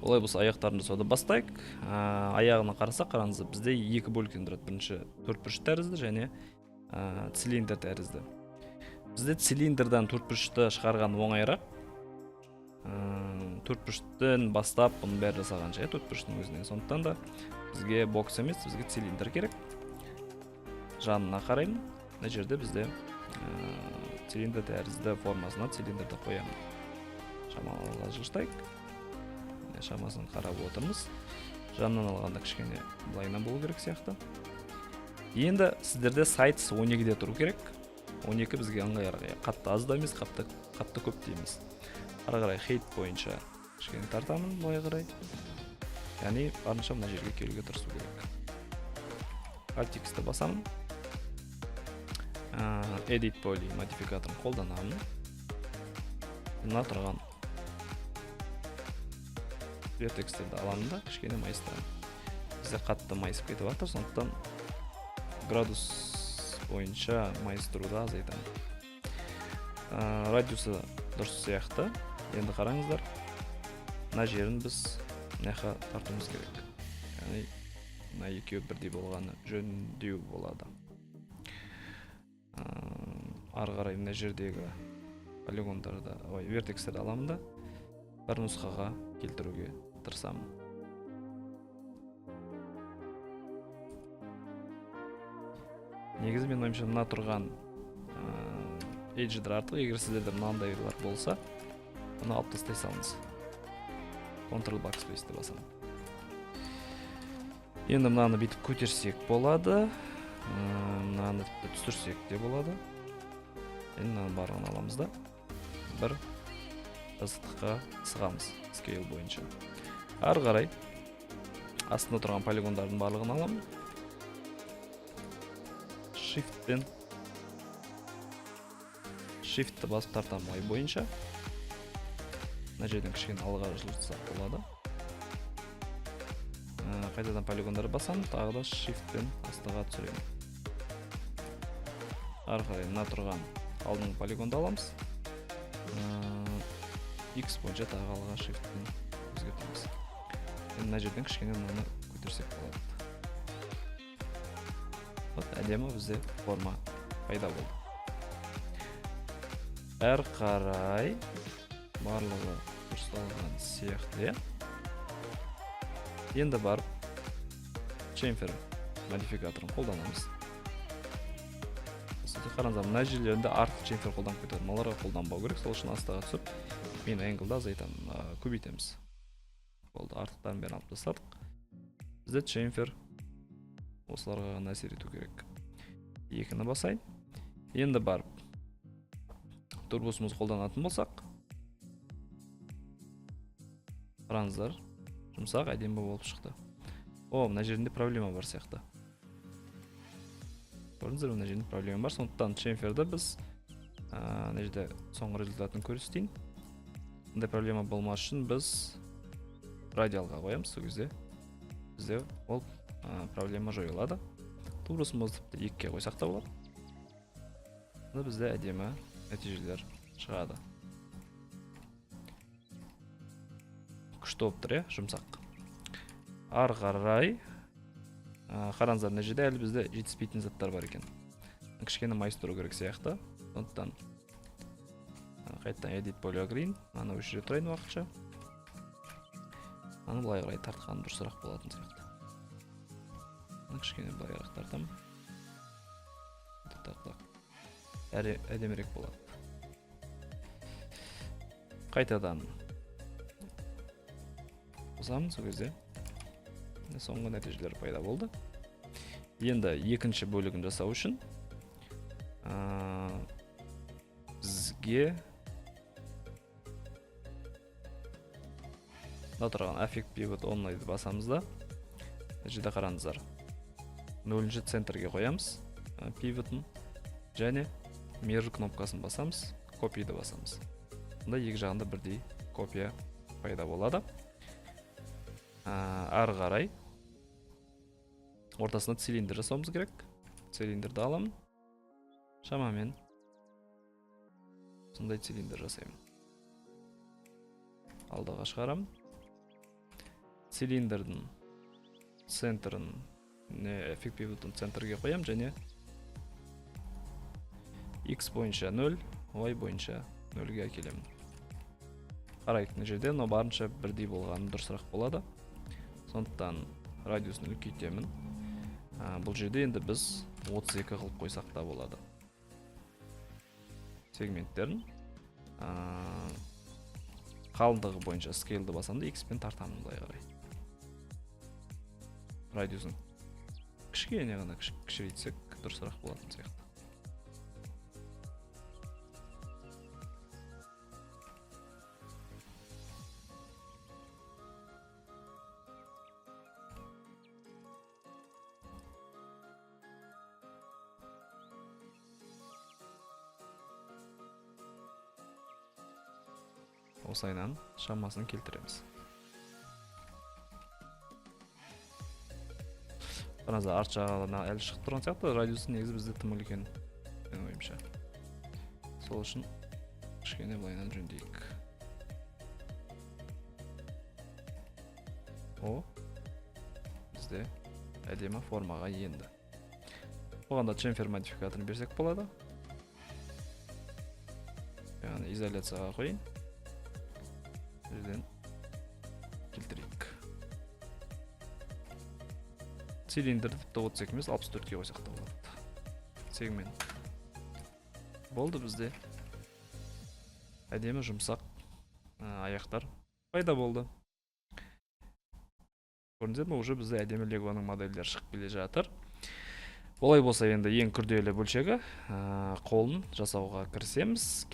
Олай болса аяқтарын жасауды бастайық. Аяғына қарасақ, қараңыз, бізде екі бөліктен тұрады. Бірінші төртбұрыш тәрізді және цилиндр тәрізді. Бізде цилиндрдан төртбұрышты шығарған оңайырақ. Төртбұрыштан бастап бұның бәрі жасағанша, төртбұрыштың өзінен. Сондықтан да бізге бокс емес, бізге цилиндр керек. Жанына қараймын. Мына жерде бізде цилиндр тәрізді формасына цилиндрді қоямын. Шамалы жылжытайық. Шамасын қарап отырмыз. Жанынан алғанда кішкене былайынан болу керек сияқты. Енді сіздерде сайт 12-де тұру керек. 12 бізге ыңғайырақ. Қатты аз да емес, қатты көп те емес. Ары қарай хейт бойынша кішкене тартамын былай қарай. Яғни барынша мына жерге келуге тырысу керек. Alt X'ті басамын. Edit Poly модификаторын қолданамын. Мына тұрған вертекстерді аламын да кішкене майыстырамын. Бізде қатты майысып кетіп жатыр, сондықтан градус бойынша майыстыруды азайтамын. Радиусы дұрыс сияқты. Енді қараңыздар, мына жерін біз мынақа тартуымыз керек. Яғни мына екеуі бірдей болғаны жөндеу болады. Ары қарай мына жердегі полигондарды, вертекстерді аламын да бір нұсқаға келтіруге тырысамын. Негізі мен ойымша мына тұрған эйдждер артық. Егер сіздерде мынандайлар болса, оны алып тастай салыңыз. Ctrl Backspace'ті басамын. Енді мынаны бүйтіп көтерсек болады. Мынаны түсірсек те болады. Енді мынаны барлығын аламыз да бір жазықтыққа сығамыз скейл бойынша. Ары қарай астында тұрған полигондардың барлығын аламын. Shift'ті басып тартамын ой бойынша. Мына жерден кішкене алға жылжытсақ болады. Қайтадан полигондарды басамын, тағы да Shift'пен астыға түсіремін. Ары қарай мына тұрған алдыңғы полигонды аламыз. X бойынша тағы алға Shift'пен өзгертеміз. Мына жерден кішкене мынаны көтерсек болады. Әдемі бізде форма пайда болды. Әрі қарай барлығы дұрысталған сияқты. Енді барып Chamfer модификаторын қолданамыз. Қараңыздар, мына жерлерінде артық Chamfer қолданып кетеді. Оларға қолданбау керек. Сол үшін астыға түсіп, мен angle-ды азайтамын, көбейтеміз. Болды, артықтарын бәрін алып тастадық. Бізде Chamfer осыларға ғана әсер ету керек. Екіні басайын. Енді барып турбосымыз қолданатын болсақ, қараңыздар, жұмсақ әдемі болып шықты. Мына жерінде проблема бар сияқты. Көрдіңіздер, мына жерінде проблема бар. Сондықтан Chamferді біз мына жерде соңғы результатын көрсетейін. Мұндай проблема болмас үшін біз радиалға қоямыз. Сол кезде бізде ол проблема жойылады. Турбосымызды 2-ге қойсақ та болады. Бізде әдемі нәтижелер шығады. Күшті болып тұр, жұмсақ. Ары қарай қараңыздар, мына жерде әлі бізде жетіспейтін заттар бар екен. Кішкене майыстыру керек сияқты. Сондықтан қайтадан Edit Poly Green, аны өшіре тұрайын уақытша. Аны былай қарай тартқан дұрысырақ болатын сияқты. Кішкене былайырақ тартамын. Әдемірек болады. Қайтадан қосамын, сол кезде соңғы нәтижелер пайда болды. Енді екінші бөлігін жасау үшін бізге тұрған Affect Pivot Online'ды басамыз да, жерде қараңыздар, 0-ші центрге қоямыз пивотын және Merge кнопкасын басамыз, Copy'ді басамыз. Мұнда екі жағында бірдей копия пайда болады. Ары қарай ортасына цилиндр жасауымыз керек. Цилиндрді аламын. Шамамен сондай цилиндр жасаймын. Алдыға шығарамын. цилиндрдин центрин эффективдин центрге коям және x боюнча 0, y боюнча 0ге келемін. Қарайық, мына жерде но барынша бірдей болғаны дұрысырақ болады. Сондықтан радиусын үлкейтемін. Бұл жерде енді біз 32 қылып қойсақ та болады. Сегменттерін қалыңдығы бойынша скейлді басамды x пен тартамын былай қарай. Радиусын кішкене ғана кішірейтсек дұрысырақ болатын сияқты. Осайынан шамасын келтіреміз. Қараңыздар, арт жағына әлі шығып тұрған сияқты, радиусы негізі бізде тым үлкен менің ойымша. Сол үшін кішкене былайынан жөндейік. Бізде әдемі формаға енді. Оғанда чемфер модификаторын берсек болады. Яғни изоляцияға қойын. Жерден келтірейік. Цилиндр тіпті 32 емес 64-ге қойсақ та болады. Сегмент. Болды бізде. Әдемі жұмсақ аяқтар пайда болды. Көрдіңіздер ме, уже бізде әдемі легоның модельдер шығып келе жатыр. Олай болса енді ең күрделі бөлшегі қолын жасауға кірісеміз.